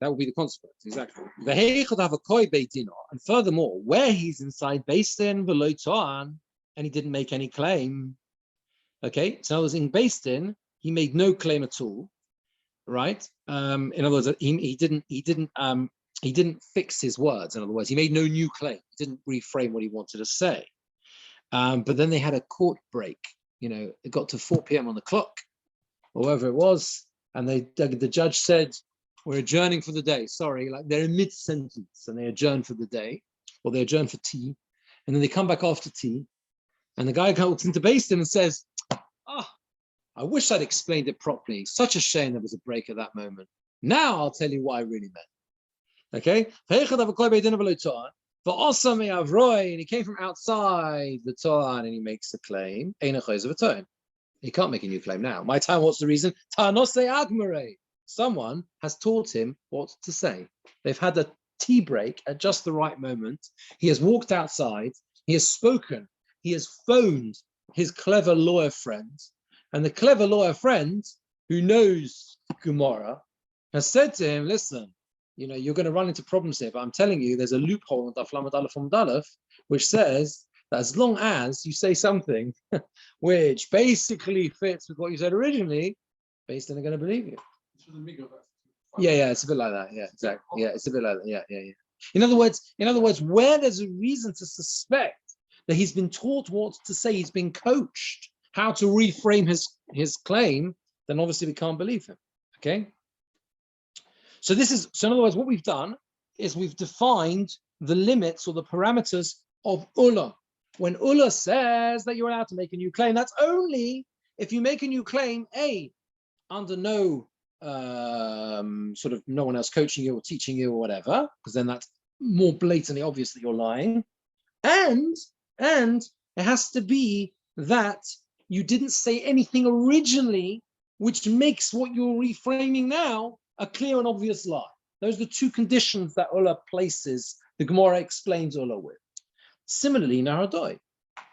That will be the consequence. Exactly. And furthermore, where he's inside Beis Din and he didn't make any claim. Okay, so I was in Beis Din, he made no claim at all, right? In other words, he didn't fix his words. In other words, he made no new claim. He didn't reframe what he wanted to say. But then they had a court break. It got to 4 p.m. on the clock, or whatever it was, and the judge said, "We're adjourning for the day." Sorry, like they're in mid-sentence, and they adjourn for the day, or they adjourn for tea, and then they come back after tea, and the guy comes into Beis Din and says, I wish I'd explained it properly. Such a shame there was a break at that moment. Now I'll tell you what I really meant. Okay? And he came from outside the Torah and he makes a claim. He can't make a new claim now. My time, what's the reason? Someone has taught him what to say. They've had a tea break at just the right moment. He has walked outside, he has spoken, he has phoned his clever lawyer friend, and the clever lawyer friend who knows Gemora has said to him, listen, you're going to run into problems here, but I'm telling you, there's a loophole in Daf Lamed Aleph Amud Aleph, which says that as long as you say something which basically fits with what you said originally, Beis Din are going to believe you. Yeah, it's a bit like that. Yeah, exactly. Yeah, it's a bit like that. Yeah. In other words, where there's a reason to suspect that he's been taught what to say, he's been coached how to reframe his claim, then obviously we can't believe him. Okay. So in other words, what we've done is we've defined the limits or the parameters of Ula. When Ula says that you're allowed to make a new claim, that's only if you make a new claim, under no sort of no one else coaching you or teaching you or whatever, because then that's more blatantly obvious that you're lying. And it has to be that you didn't say anything originally which makes what you're reframing now a clear and obvious lie. Those are the two conditions that Ula places, the Gemara explains Ula with. Similarly, Nahardoi.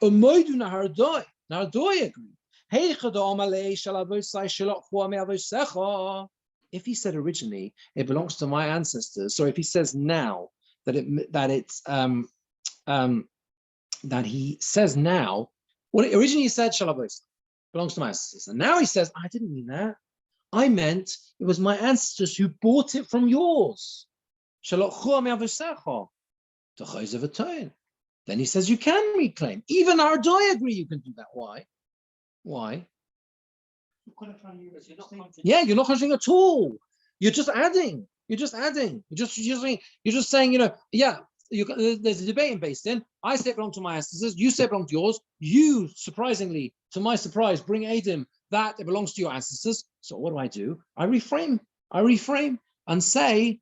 Umoidu Nahardoi. Nahardoi agreed. If he said originally it belongs to my ancestors, so if he says now that he says now, what originally he said Shalabos belongs to my ancestors, and now he says I didn't mean that. I meant it was my ancestors who bought it from yours. Then he says you can reclaim. Even Ardoi agree you can do that. Why? Yeah, you're not changing at all. You're just adding. You're just saying, there's a debate in Beis Din. I say it belongs to my ancestors. You say it belongs to yours. You, surprisingly, to my surprise, bring Adim that it belongs to your ancestors. So what do? I reframe and say,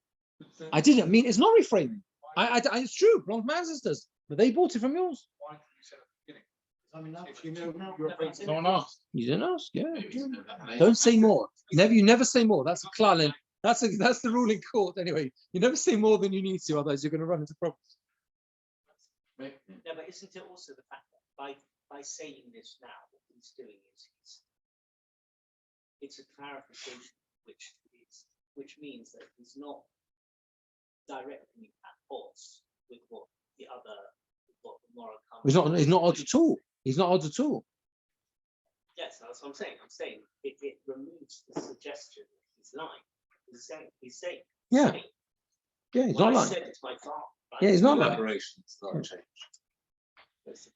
I didn't mean it's not reframing. It's true, it belongs to my ancestors, but they bought it from yours. If you know no one asked. You didn't ask, yeah. Don't say more. You never say more. That's a klal. That's the rule in court anyway. You never say more than you need to, otherwise you're going to run into problems. Yeah, but isn't it also the fact that by saying this now, what he's doing is it's a clarification, which means that he's not directly at odds with what the moral comes. He's not odd at all. He's not odd at all. Yes, that's what I'm saying. I'm saying it removes the suggestion that he's lying. He's saying. Yeah. Yeah, he's not lying. It's my fault. Right? Yeah, he's not lying. Elaboration's not changed.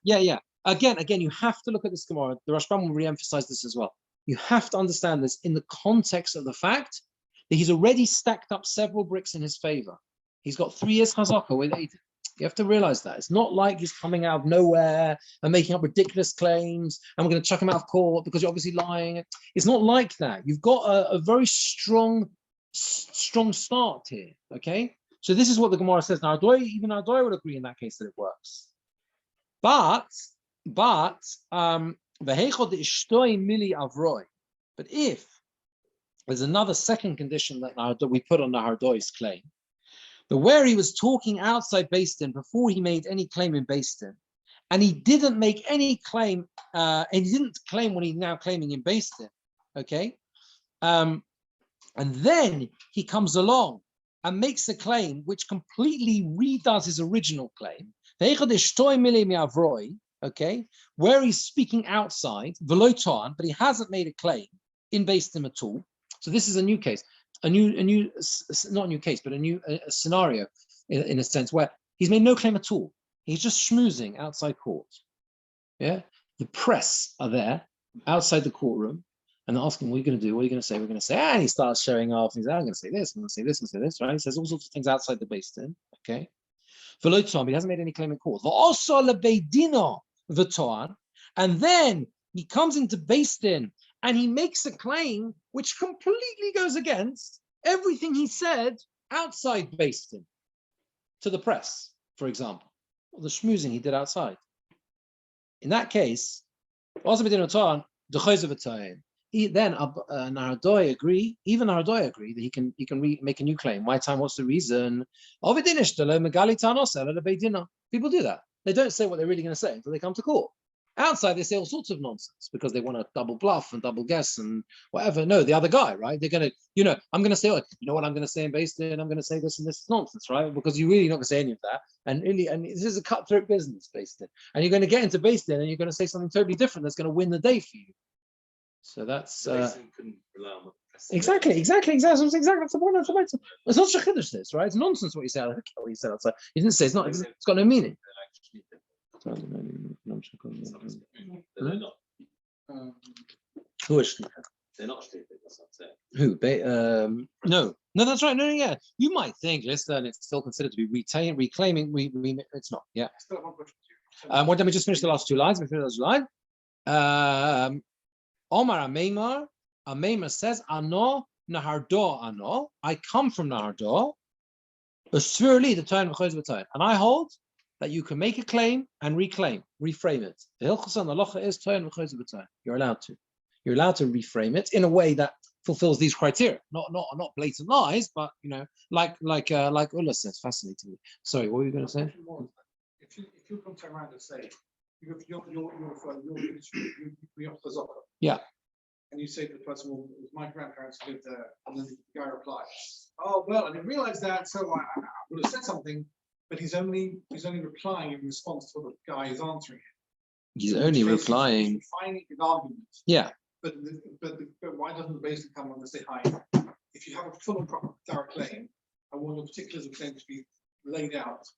Yeah. Again, you have to look at this Gemara. The Rashbam will re-emphasize this as well. You have to understand this in the context of the fact that he's already stacked up several bricks in his favor. He's got 3 years chazaka with Aiden. You have to realize that. It's not like he's coming out of nowhere and making up ridiculous claims and we're going to chuck him out of court because you're obviously lying. It's not like that. You've got a very strong start here, okay? So this is what the Gemara says. Now, even Ardoi would agree in that case that it works. But if there's another second condition that we put on Nahardoi's claim, but where he was talking outside Beis Din before he made any claim in Beis Din, and he didn't make any claim, and he didn't claim what he's now claiming in Beis Din, okay? And then he comes along and makes a claim which completely redoes his original claim, okay, where he's speaking outside, but he hasn't made a claim in Beis Din at all. So this is a new case. Not a new case, but a new scenario in a sense where he's made no claim at all. He's just schmoozing outside court. Yeah, the press are there outside the courtroom and they're asking, "What are you going to do? What are you going to say? We're going to say," and he starts showing off. He's, "I'm going to say this. I'm going to say this. I'm going to say this." Right? He says all sorts of things outside the Beis Din. Okay, but he hasn't made any claim in court. And then he comes into Beis Din and he makes a claim which completely goes against everything he said outside Beis Din to the press, for example, or the schmoozing he did outside. In that case, then Nardoi agree. Even Nardoi agree that he can make a new claim. My time. What's the reason? People do that. They don't say what they're really going to say until they come to court. Outside, they say all sorts of nonsense because they want to double bluff and double guess and whatever. No, the other guy, right? They're going to, I'm going to say, oh, you know what I'm going to say in Based in, I'm going to say this and this nonsense, right? Because you're really not going to say any of that. And this is a cutthroat business, Based in. And you're going to get into Based in and you're going to say something totally different that's going to win the day for you. So that's exactly. That's the point. It's not shachiddush, this, right? It's nonsense what you said. What you said outside. You didn't say it's not. It's got no meaning. They're not. Who is They're not stupid. That's what I'm saying. who? No, that's right. No, yeah. You might think, listen, it's still considered to be reclaiming. It's not. Yeah. Let me just finish the last two lines. We finish those lines. Omar Ameimar says, Ano Nahardo Ano. I come from Nahardo. And I hold that you can make a claim and reframe it. The Hilchos Halacha is you're allowed to. You're allowed to reframe it in a way that fulfills these criteria. Not blatant lies, but like Ulla says, fascinating. Sorry, what were you going to say? If you come to around and say you're yeah. And you say to the person, well, my grandparents lived there, and then the guy replies, oh well, I didn't realize that, so I would have said something, but he's only replying in response to what the guy is answering him. He's only replying. He's refining his argument. Yeah. But why doesn't the basis come on and say, hi, if you have a full and proper direct claim, I want the particulars of the claim to be laid out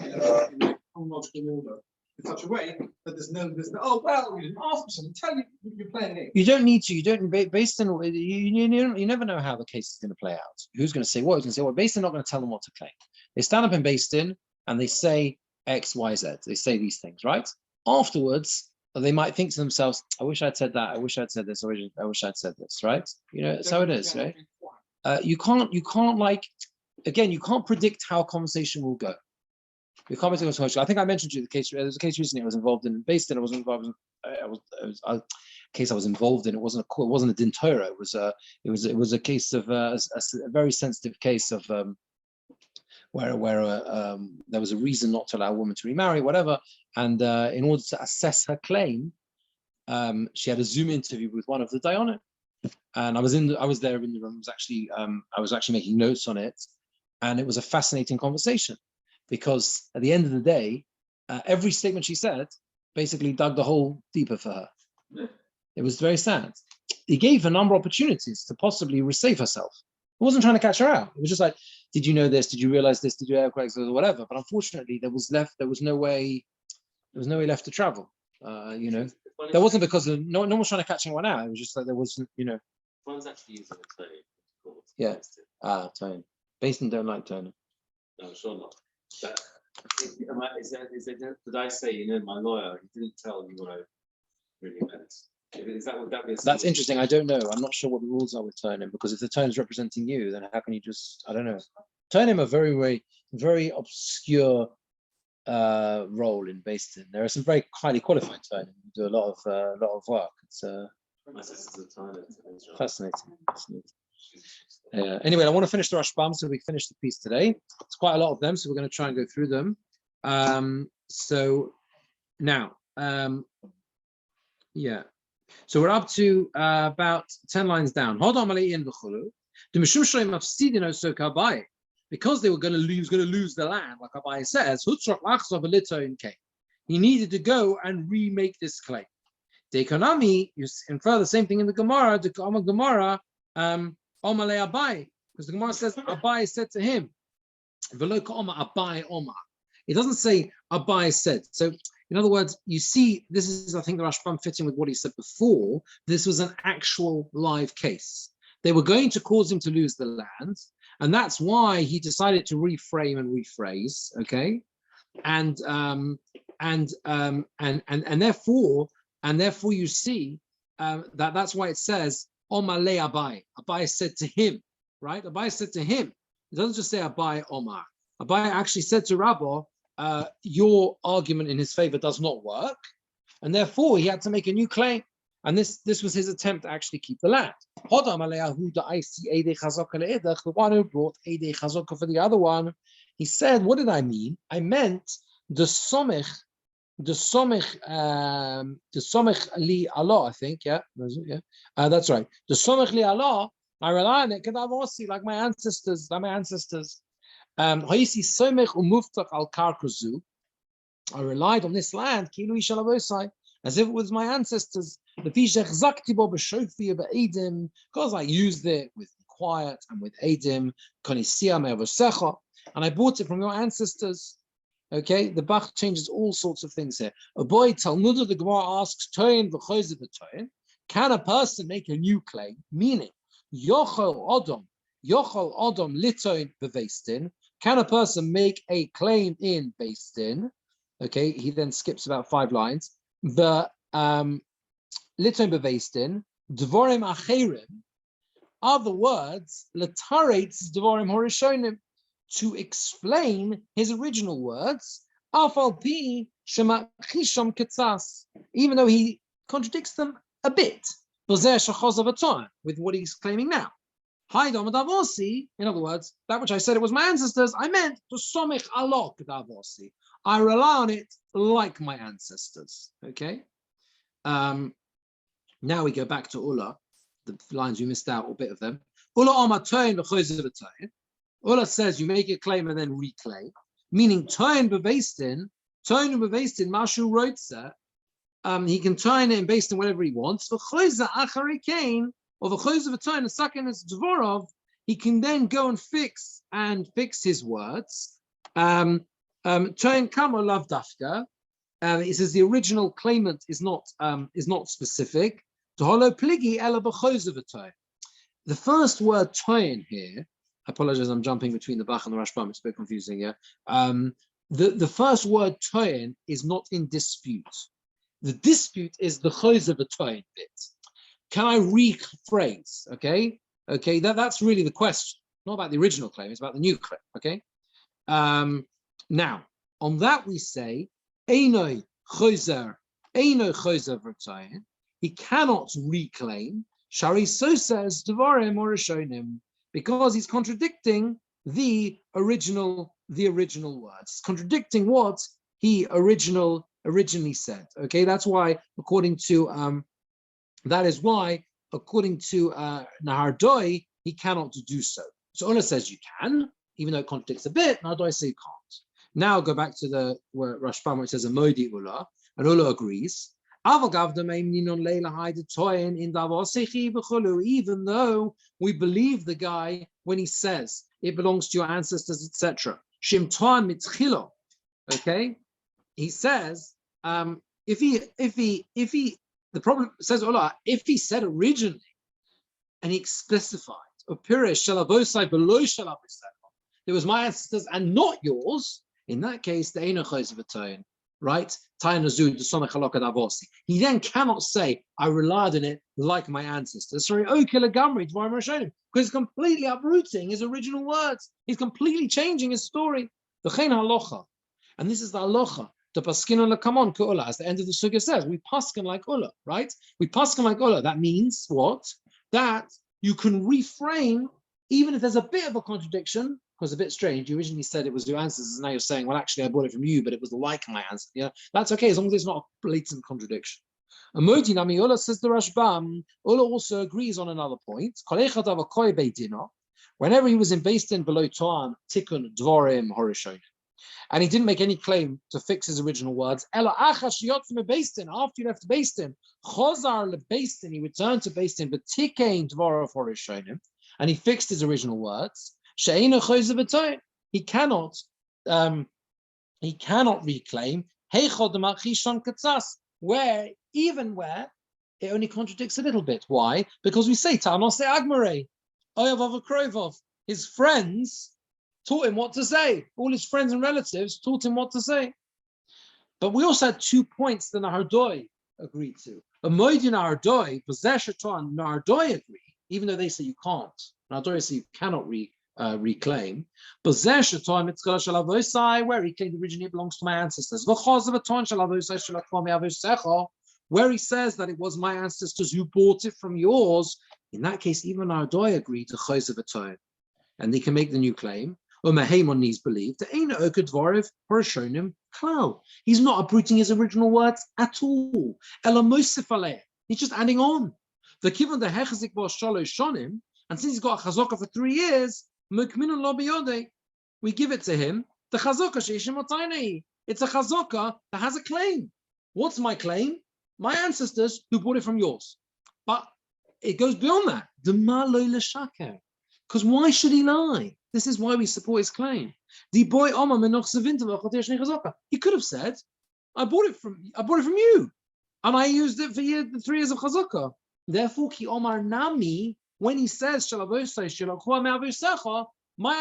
in a chronological order in such a way that there's no, oh well, you didn't ask for something, tell you you're playing it. You don't need to. You don't. Based on you never know how the case is going to play out. Who's going to say what? Who's going to say what? Based on not going to tell them what to claim. They stand up in Based in and they say X, Y, Z. They say these things, right? Afterwards, they might think to themselves, "I wish I'd said that. I wish I'd said this. I wish I'd said this." Right? That's how it is, right? You can't again. You can't predict how a conversation will go. I think I mentioned to you the case. There was a case recently I was involved in, Based in. I was involved in. It was a case I was involved in. It wasn't a din Torah. It was a case of a very sensitive case of where there was a reason not to allow a woman to remarry, whatever. And in order to assess her claim, she had a Zoom interview with one of the Dayanim, and I was there in the room. I was actually making notes on it, and it was a fascinating conversation. Because at the end of the day, every statement she said basically dug the hole deeper for her. It was very sad. He gave a number of opportunities to possibly save herself. He wasn't trying to catch her out. It was just like, did you know this? Did you realize this? Did you have correct or whatever? But unfortunately, there was no way left to travel. That wasn't because no one was trying to catch anyone out. It was just like there wasn't, One's actually using a tone. Yeah. Tone. Based in don't like tone. No, sure not. But did I say, my lawyer, he didn't tell me what I really meant? Would that be That's interesting. I don't know. I'm not sure what the rules are with Turnim, because if the Turnim's representing you, then how can you just, I don't know. Turnim are very, very, very obscure role in Based in. There are some very highly qualified Turnim who do a lot of work. It's my sister's a Turnim. Fascinating. Anyway, I want to finish the Rashbam, so we finish the piece today. It's quite a lot of them, so we're going to try and go through them. So now, so we're up to about 10 lines down. Because they were going to lose the land, like Abai says, he needed to go and remake this claim. The economy, you infer the same thing in the Gemara. The Gemara, Omale Abai, because the Gemara says Abai said to him. It doesn't say Abai said. So, in other words, you see, this is, I think, the Rashbam fitting with what he said before. This was an actual live case. They were going to cause him to lose the land, and that's why he decided to reframe and rephrase. Okay, and therefore you see that's why it says Omale Abai. Abai said to him, right? Abai said to him. It doesn't just say Abai Omar. Abai actually said to Rabbi, your argument in his favor does not work, and therefore he had to make a new claim. And this was his attempt to actually keep the land. The one who brought Eidei Chazaka for the other one, he said, what did I mean? I meant the Somech li Allah, I think, that's right. The Somech li Allah, I rely on it, like my ancestors, Haisi Somech umuftach al karkazu, I relied on this land, as if it was my ancestors. Because I used it with quiet and with Edim, and I bought it from your ancestors. Okay, the Bach changes all sorts of things here. A boy Talmud of the Gemara asks, can a person make a new claim? Meaning, Yochel Odom Litoin Bevestin. Can a person make a claim in Beistin? Okay, he then skips about 5 lines. But Litoin Bevestin, Dvorim Acherim, other words, Lataretz Dvorim Horishonim, to explain his original words, even though he contradicts them a bit, with what he's claiming now. In other words, that which I said it was my ancestors, I meant to somich alok davasi. I rely on it like my ancestors. Okay. Now we go back to Ula, the lines you missed out, or a bit of them. Ula amatoin v'choyzevatoin. Ula says you make a claim and then reclaim, meaning toin bevestin, mashu roitza. He can turn it and based on whatever he wants. V'choyze acharikein, or v'choyzevatoin, the second is dvorov. He can then go and fix his words. Toin kamo lav dafka. It says the original claimant is not specific. The first word toin here, I apologize, I'm jumping between the Bach and the Rashbam, it's a bit confusing here. The first word toin is not in dispute. The dispute is the choyzevatoin bit. Can I rephrase? Okay, that's really the question. Not about the original claim, it's about the new claim. Okay. Now, on that we say, Eino chozer v'toyin. He cannot reclaim Shari Sosa's Devarim or Rishonim, because he's contradicting the original words, contradicting what he originally said. Okay, that's why according to Nahardoi, he cannot do so. So Ola says you can, even though it contradicts a bit. Nahardoi says you can't. Now go back to the where Rashbam, where it says a Modi Ula, and Ula agrees. Even though we believe the guy when he says it belongs to your ancestors, etc. Okay, he says if he the problem says Ola, if he said originally and he specified there was my ancestors and not yours, in that case the Einochos of a tone. Right? He then cannot say, I relied on it like my ancestors. Sorry, because he's completely uprooting his original words. He's completely changing his story. And this is the halacha. The paskin on the kamon ku'ula, as the end of the sugya says, we paskin like ula, right? We paskin like ula. That means what? That you can reframe, even if there's a bit of a contradiction. Was a bit strange. You originally said it was your ancestors, and now you're saying, well, actually, I bought it from you, but it was like my ancestors. Yeah, that's okay, as long as it's not a blatant contradiction. Amodi Nami Ola says the Rashbam. Ola also agrees on another point. Whenever he was in Beistin below Toan, Tikkun Dvorim Horishonim, and he didn't make any claim to fix his original words. Ela Achash Yotzim Beistin. After you left Beistin, Chozar le Beistin, he returned to Beistin, but Tikein Dvorim Horishonim, and he fixed his original words. He cannot reclaim where it only contradicts a little bit. Why? Because we say his friends taught him what to say. All his friends and relatives taught him what to say. But we also had 2 points that Nahardoi agreed to. A Moedi Nahardoi, Possession Nahardoi agree, even though they say you can't. Nahardoi say you cannot reclaim. Possession time where he claimed originally it belongs to my ancestors. where he says that it was my ancestors who bought it from yours, in that case, even Ardoy agreed to Chayz of a Toin, and they can make the new claim. Umahemon needs believed that ain't Okad Dvoriv or Shonim Klau. He's not uprooting his original words at all. Elamosif aleh. He's just adding on. The Kivan the Hechazik was Shalosh Shonim, and since he's got a Chazaka for 3 years, Mukminun Lo Biyodei, we give it to him. The Chazaka Sheishim Otainei. It's a Chazaka that has a claim. What's my claim? My ancestors who bought it from yours. But it goes beyond that. Because why should he lie? This is why we support his claim. He could have said, I bought it from you, and I used it for the 3 years of chazaka. Therefore, ki omar nami, when he says, my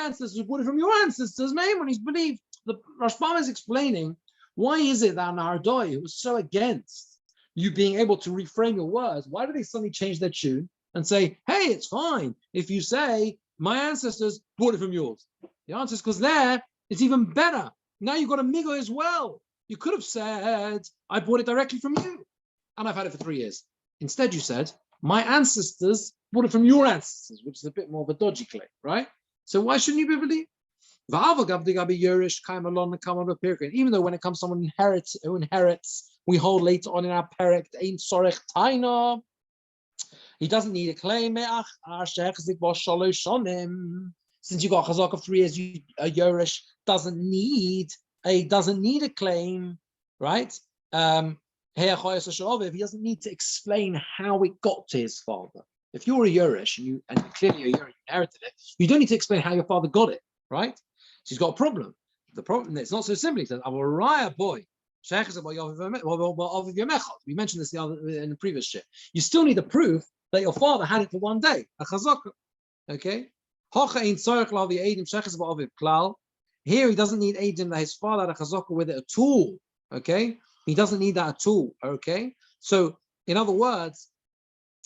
ancestors bought it from your ancestors, man, when he's believed. The Rashbam is explaining why is it that Nardoi was so against you being able to reframe your words. Why do they suddenly change their tune and say, hey, it's fine if you say, my ancestors bought it from yours? The answer is because there, it's even better. Now you've got a migo as well. You could have said, I bought it directly from you, and I've had it for 3 years. Instead, you said, my ancestors bought it from your ancestors, which is a bit more of a dodgy claim, right? So why shouldn't you be believed? Even though when it comes to someone who inherits, we hold later on in our perek, he doesn't need a claim. Since you got chazak of 3 years, a Yerush doesn't need a claim, right? He doesn't need to explain how it got to his father. If you're a Yerush and clearly a Yerush inherited it, you don't need to explain how your father got it, right? So he's got a problem. The problem, it's not so simple. He says, boy. We mentioned this in the previous shit. You still need the proof that your father had it for 1 day, a chazaka. Okay? Here he doesn't need Eidim that his father had a chazaka with it at all. Okay? He doesn't need that at all. Okay? So, in other words,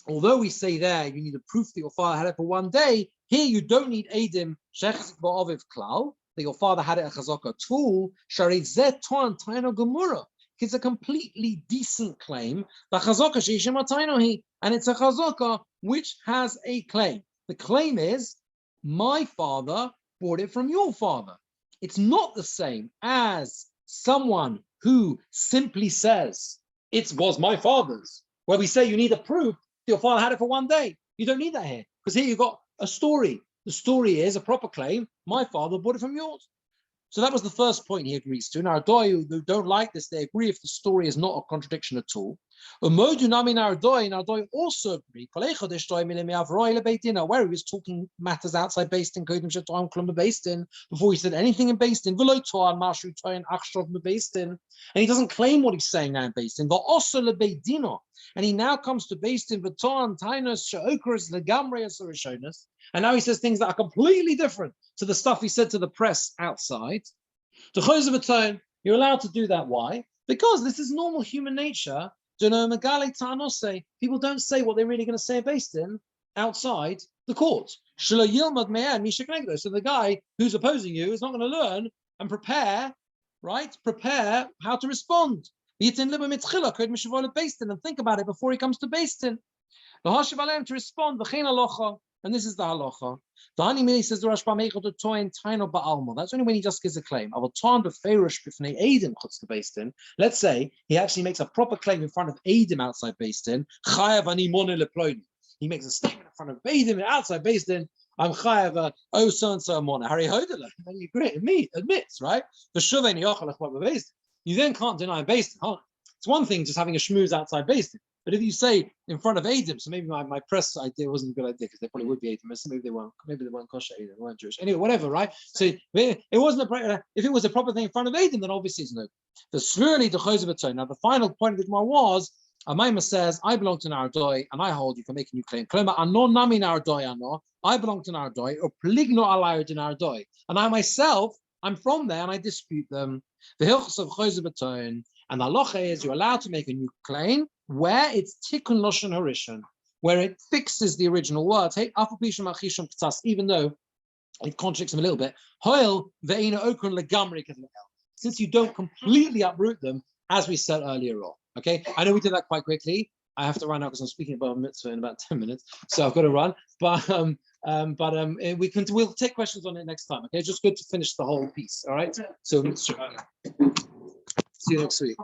although we say there you need a proof that your father had it for 1 day, here you don't need Eidim shechazik ba'aviv klal, that your father had it a chazaka at all. Gemora. It's a completely decent claim. The chazaka sheishim atainohi, and it's a chazaka which has a claim. The claim is, my father bought it from your father. It's not the same as someone who simply says it was my father's, where we say you need a proof that your father had it for 1 day. You don't need that here, because here you've got a story. The story is a proper claim. My father bought it from yours. So that was the first point he agrees to. Now, Ardoi, who don't like this, they agree if the story is not a contradiction at all. Ardoi also agree, where he was talking matters outside Beis Din, before he said anything in Beis Din, and he doesn't claim what he's saying now in Beis Din. And he now comes to Beis Din, and now he says things that are completely different to the stuff he said to the press outside. To Chayz of a Tone, you're allowed to do that. Why? Because this is normal human nature. People don't say what they're really going to say based in outside the court. So the guy who's opposing you is not going to learn and prepare, right? Prepare how to respond. And think about it before he comes to Beis Din. To respond, and this is the halacha. The Hani says the Rashbam that's only when he just gives a claim. Let's say he actually makes a proper claim in front of Eidim outside Beis Din. He makes a statement in front of Eidim outside Beis Din. I'm chayav so and so amona. Harry hodela. Then you agree. Admits, right? You then can't deny Beis Din. It's one thing just having a schmooze outside Beis Din. But if you say in front of Eidim, so maybe my press idea wasn't a good idea because they probably would be Eidim. Maybe they weren't kosher Eidim, they weren't Jewish. Anyway, whatever, right? So it wasn't if it was a proper thing in front of Eidim, then obviously it's no. The Svurli the Chayz of a Tone. Now the final point of the Gemara was, Amaima says, I belong to Nardoi and I hold you for making you claim. Klema ano nami Nardoi ano. I belong to Nardoi or pligno alayr to Nardoi. And I myself, I'm from there and I dispute them. The Hilchos of Chayz of a Tone. And the halacha is you're allowed to make a new claim where it's tikkun lashon harishon, where it fixes the original words. Hey, even though it contradicts them a little bit. Since you don't completely uproot them as we said earlier on. Okay, I know we did that quite quickly. I have to run out because I'm speaking about mitzvah in about 10 minutes, so I've got to run. We'll take questions on it next time. Okay, just good to finish the whole piece. All right. So see you next week.